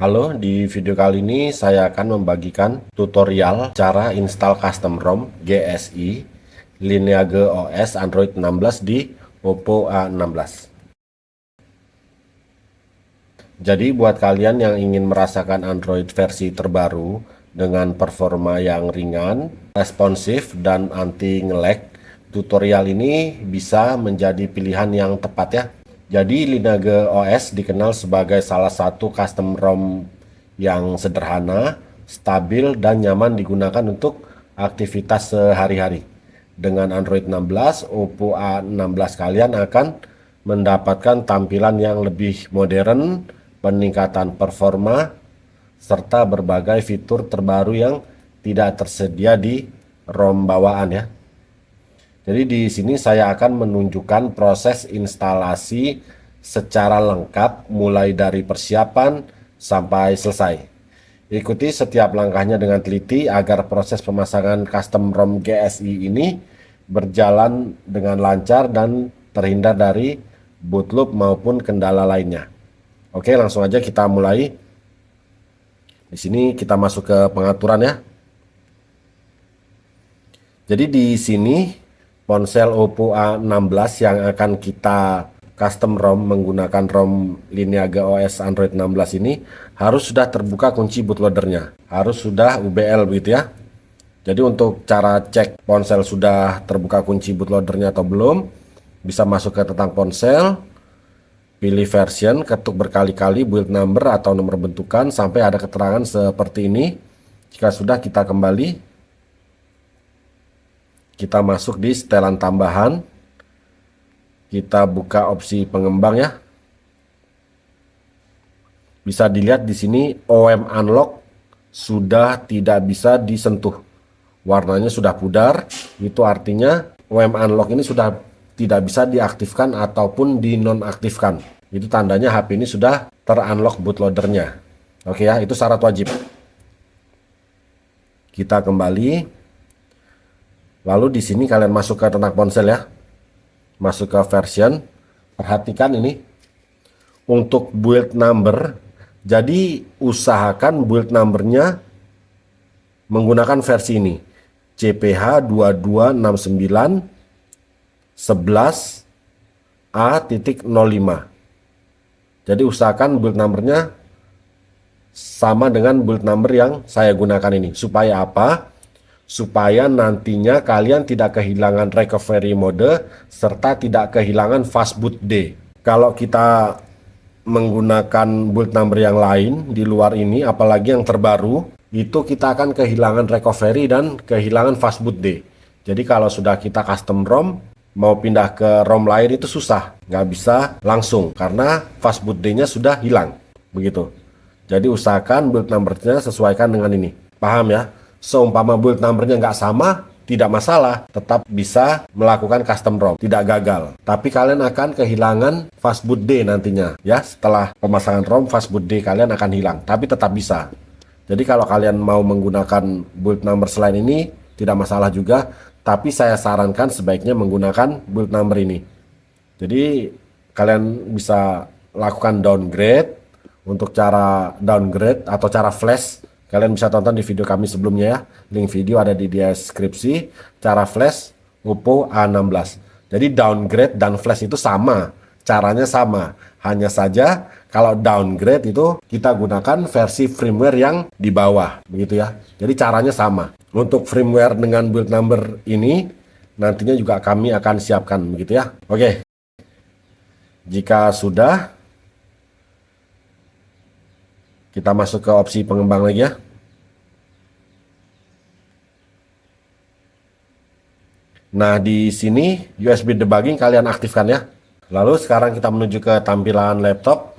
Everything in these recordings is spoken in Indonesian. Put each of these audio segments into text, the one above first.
Halo, di video kali ini saya akan membagikan tutorial cara install custom ROM GSI Lineage OS Android 16 di Oppo A16. Jadi buat kalian yang ingin merasakan Android versi terbaru dengan performa yang ringan, responsif, dan anti nge-lag, tutorial ini bisa menjadi pilihan yang tepat ya. Jadi Lineage OS dikenal sebagai salah satu custom ROM yang sederhana, stabil, dan nyaman digunakan untuk aktivitas sehari-hari. Dengan Android 16, Oppo A16 kalian akan mendapatkan tampilan yang lebih modern, peningkatan performa, serta berbagai fitur terbaru yang tidak tersedia di ROM bawaan ya. Jadi di sini saya akan menunjukkan proses instalasi secara lengkap mulai dari persiapan sampai selesai. Ikuti setiap langkahnya dengan teliti agar proses pemasangan custom ROM GSI ini berjalan dengan lancar dan terhindar dari bootloop maupun kendala lainnya. Oke, langsung aja kita mulai. Di sini kita masuk ke pengaturan ya. Jadi di sini ponsel Oppo A16 yang akan kita custom ROM menggunakan ROM Lineage OS Android 16 ini harus sudah terbuka kunci bootloadernya, harus sudah UBL begitu ya. Jadi untuk cara cek ponsel sudah terbuka kunci bootloadernya atau belum, bisa masuk ke tentang ponsel, pilih version, ketuk berkali-kali build number atau nomor bentukan sampai ada keterangan seperti ini. Jika sudah, kita kembali. Kita masuk di setelan tambahan. Kita buka opsi pengembang ya. Bisa dilihat di sini OM Unlock sudah tidak bisa disentuh. Warnanya sudah pudar, itu artinya OM Unlock ini sudah tidak bisa diaktifkan ataupun dinonaktifkan. Itu tandanya HP ini sudah terunlock bootloadernya. Oke ya, itu syarat wajib. Kita kembali. Lalu di sini kalian masuk ke tentang ponsel ya. Masuk ke version. Perhatikan ini. Untuk build number, jadi usahakan build numbernya menggunakan versi ini. CPH 2269 11 A.05. Jadi usahakan build numbernya sama dengan build number yang saya gunakan ini. Supaya apa? Supaya nantinya kalian tidak kehilangan recovery mode serta tidak kehilangan fastboot D. Kalau kita menggunakan build number yang lain di luar ini, apalagi yang terbaru, itu kita akan kehilangan recovery dan kehilangan fastboot D. Jadi kalau sudah kita custom ROM, mau pindah ke ROM lain itu susah, nggak bisa langsung karena fastboot D-nya sudah hilang, begitu. Jadi usahakan build numbernya sesuaikan dengan ini. Paham ya? Seumpama build numbernya nggak sama, tidak masalah. Tetap bisa melakukan custom ROM. Tidak gagal. Tapi kalian akan kehilangan fastboot D nantinya. Ya, setelah pemasangan ROM, fastboot D kalian akan hilang. Tapi tetap bisa. Jadi kalau kalian mau menggunakan build number selain ini, tidak masalah juga. Tapi saya sarankan sebaiknya menggunakan build number ini. Jadi kalian bisa lakukan downgrade. Untuk cara downgrade atau cara flash, kalian bisa tonton di video kami sebelumnya ya. Link video ada di deskripsi. Cara flash Oppo A16. Jadi downgrade dan flash itu sama. Caranya sama. Hanya saja kalau downgrade itu kita gunakan versi firmware yang di bawah. Begitu ya. Jadi caranya sama. Untuk firmware dengan build number ini nantinya juga kami akan siapkan. Begitu ya. Oke. Jika sudah, kita masuk ke opsi pengembang lagi ya. Nah, di sini USB debugging kalian aktifkan ya. Lalu sekarang kita menuju ke tampilan laptop.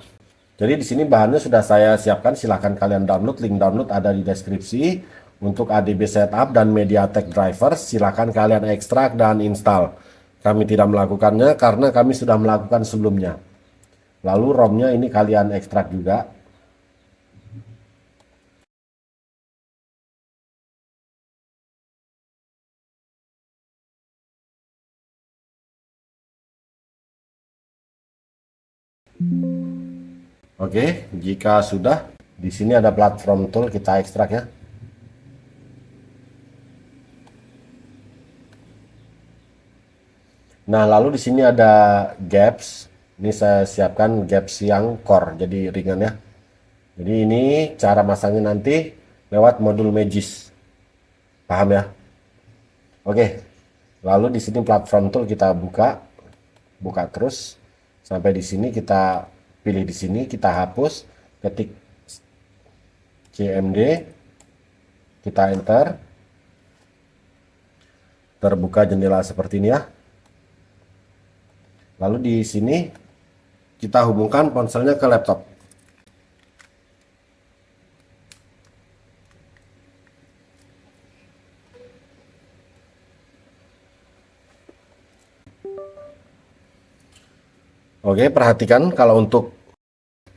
Jadi di sini bahannya sudah saya siapkan, silahkan kalian download. Link download ada di deskripsi. Untuk ADB setup dan MediaTek driver, silahkan kalian ekstrak dan install. Kami tidak melakukannya karena kami sudah melakukan sebelumnya. Lalu ROM-nya ini kalian ekstrak juga. Oke, jika sudah, Di sini ada platform tool, kita ekstrak ya. Nah, lalu di sini ada gaps. Ini saya siapkan gaps yang core, jadi ringan ya. Jadi ini cara masangnya nanti lewat modul Magis. Paham ya? Oke. Lalu di sini platform tool kita buka terus sampai di sini, kita pilih di sini, kita hapus, ketik CMD, kita enter. Terbuka jendela seperti ini ya. Lalu di sini kita hubungkan ponselnya ke laptop. Oke, perhatikan kalau untuk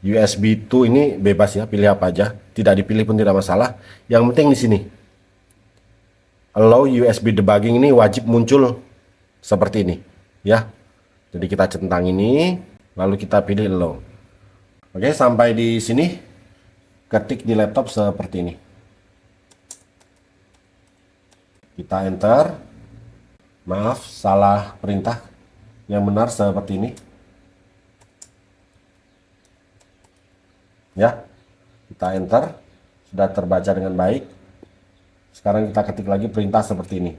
USB 2 ini bebas ya, pilih apa aja, tidak dipilih pun tidak masalah. Yang penting di sini allow USB debugging ini wajib muncul seperti ini ya. Jadi kita centang ini, lalu kita pilih allow. Oke, sampai di sini ketik di laptop seperti ini. Kita enter. Maaf, salah perintah. Yang benar seperti ini. Ya, kita enter, sudah terbaca dengan baik. Sekarang kita ketik lagi perintah seperti ini.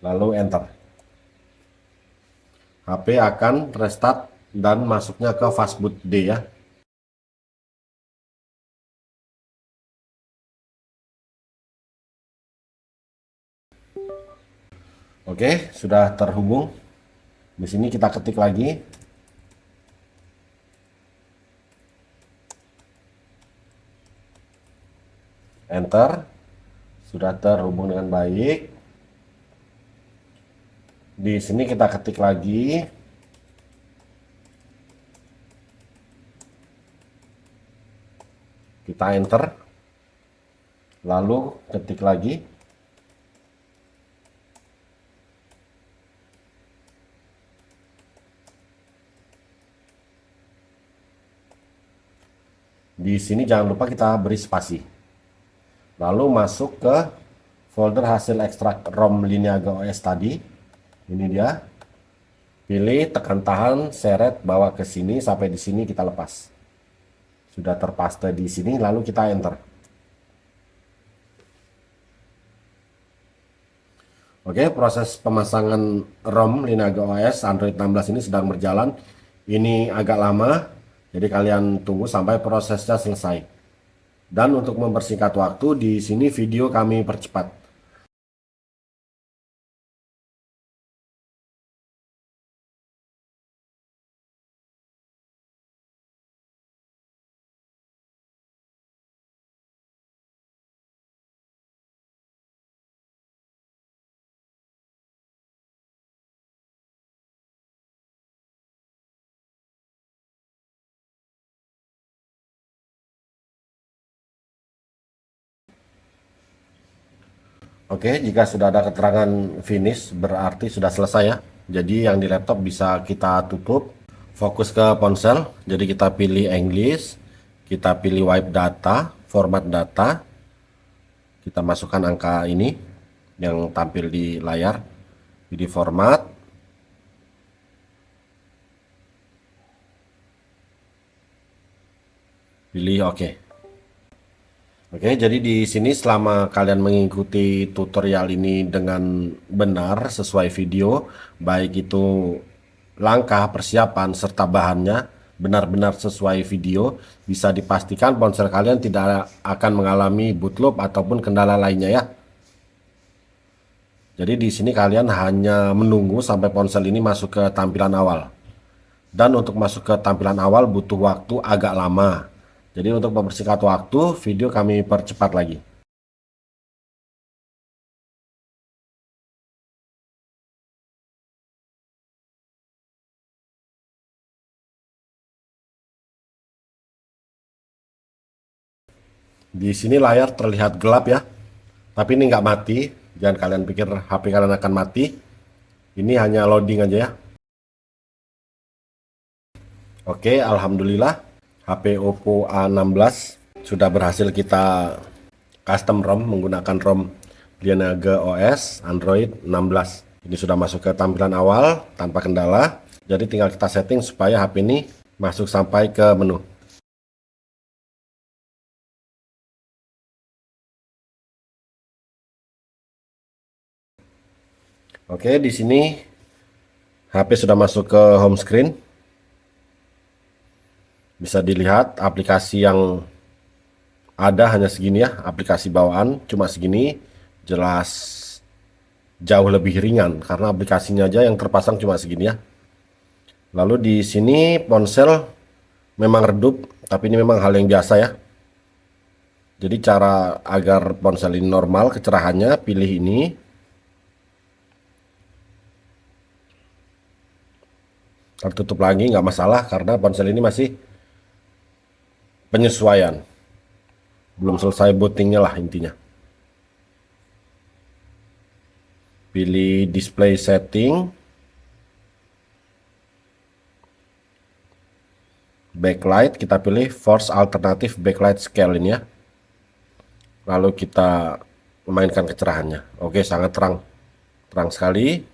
Lalu enter. HP akan restart dan masuknya ke fastboot D ya. Oke, sudah terhubung. Di sini kita ketik lagi. Enter. Sudah terhubung dengan baik. Di sini kita ketik lagi. Kita enter. Lalu ketik lagi. Di sini jangan lupa kita beri spasi. Lalu masuk ke folder hasil ekstrak ROM Lineaga OS tadi. Ini dia. Pilih, tekan tahan, seret, bawa ke sini sampai di sini kita lepas. Sudah terpaste di sini, lalu kita enter. Oke, proses pemasangan ROM Lineaga OS Android 16 ini sedang berjalan. Ini agak lama, jadi kalian tunggu sampai prosesnya selesai. Dan untuk mempersingkat waktu, di sini video kami percepat. Oke, jika sudah ada keterangan finish berarti sudah selesai ya. Jadi yang di laptop bisa kita tutup, fokus ke ponsel. Jadi kita pilih English, kita pilih wipe data, format data. Kita masukkan angka ini yang tampil di layar. Pilih format. Pilih oke. Oke, jadi di sini selama kalian mengikuti tutorial ini dengan benar sesuai video, baik itu langkah persiapan serta bahannya benar-benar sesuai video, bisa dipastikan ponsel kalian tidak akan mengalami bootloop ataupun kendala lainnya ya. Jadi di sini kalian hanya menunggu sampai ponsel ini masuk ke tampilan awal. Dan untuk masuk ke tampilan awal butuh waktu agak lama. Jadi untuk mempersingkat waktu, video kami percepat lagi. Di sini layar terlihat gelap ya, tapi ini nggak mati. Jangan kalian pikir HP kalian akan mati. Ini hanya loading aja ya. Oke, alhamdulillah HP Oppo A16 sudah berhasil kita custom ROM menggunakan ROM Lineage OS Android 16. Ini sudah masuk ke tampilan awal tanpa kendala. Jadi tinggal kita setting supaya HP ini masuk sampai ke menu. Oke, di sini HP sudah masuk ke home screen. Bisa dilihat aplikasi yang ada hanya segini ya, aplikasi bawaan cuma segini, jelas jauh lebih ringan karena aplikasinya aja yang terpasang cuma segini ya. Lalu di sini ponsel memang redup, tapi ini memang hal yang biasa ya. Jadi cara agar ponsel ini normal kecerahannya, pilih ini. Tertutup lagi nggak masalah karena ponsel ini masih penyesuaian, belum selesai bootingnya lah intinya. Pilih display setting, backlight, kita pilih force alternative backlight scale ini ya. Lalu kita memainkan kecerahannya. Oke, sangat terang, terang sekali.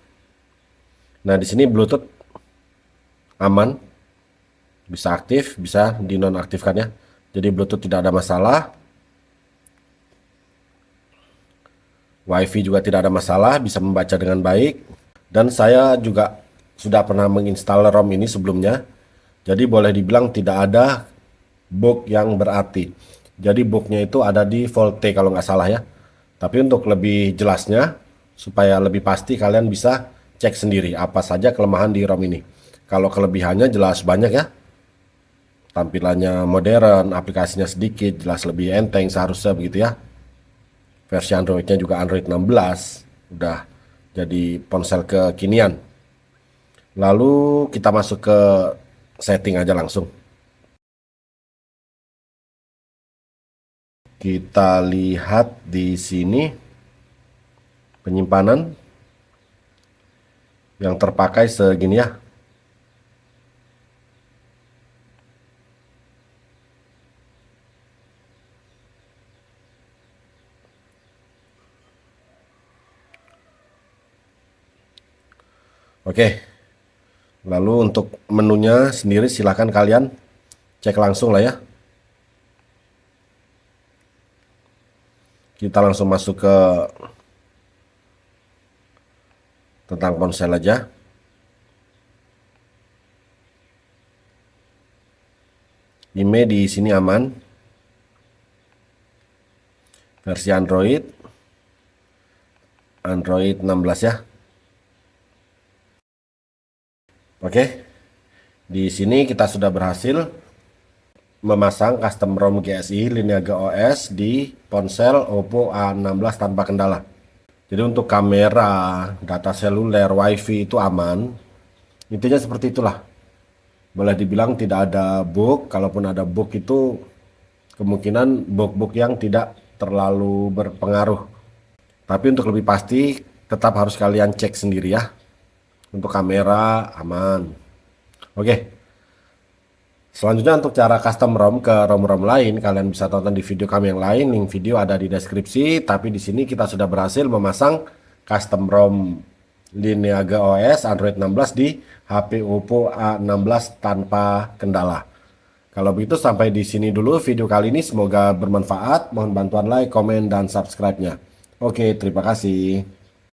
Nah di sini Bluetooth aman, bisa aktif, bisa dinonaktifkan ya. Jadi Bluetooth tidak ada masalah. WiFi juga tidak ada masalah, bisa membaca dengan baik. Dan saya juga sudah pernah menginstal ROM ini sebelumnya. Jadi boleh dibilang tidak ada bug yang berarti. Jadi bugnya itu ada di Volte kalau nggak salah ya. Tapi untuk lebih jelasnya, supaya lebih pasti kalian bisa cek sendiri apa saja kelemahan di ROM ini. Kalau kelebihannya jelas banyak ya. Tampilannya modern, aplikasinya sedikit, jelas lebih enteng seharusnya begitu ya. Versi Androidnya juga Android 16, udah jadi ponsel kekinian. Lalu kita masuk ke setting aja langsung. Kita lihat di sini penyimpanan yang terpakai segini ya. Oke, lalu untuk menunya sendiri silahkan kalian cek langsung lah ya. Kita langsung masuk ke tentang ponsel aja. IMEI di sini aman. Versi Android 16 ya. Oke, di sini kita sudah berhasil memasang custom ROM GSI Lineage OS di ponsel Oppo A16 tanpa kendala. Jadi untuk kamera, data seluler, WiFi itu aman. Intinya seperti itulah. Boleh dibilang tidak ada bug. Kalaupun ada bug itu kemungkinan bug-bug yang tidak terlalu berpengaruh. Tapi untuk lebih pasti tetap harus kalian cek sendiri ya. Untuk kamera aman. Oke. Selanjutnya untuk cara custom ROM ke ROM-ROM lain kalian bisa tonton di video kami yang lain. Link video ada di deskripsi. Tapi di sini kita sudah berhasil memasang custom ROM Lineage OS Android 16 di HP Oppo A16 tanpa kendala. Kalau begitu sampai di sini dulu video kali ini, semoga bermanfaat. Mohon bantuan like, komen, dan subscribe-nya. Oke, terima kasih.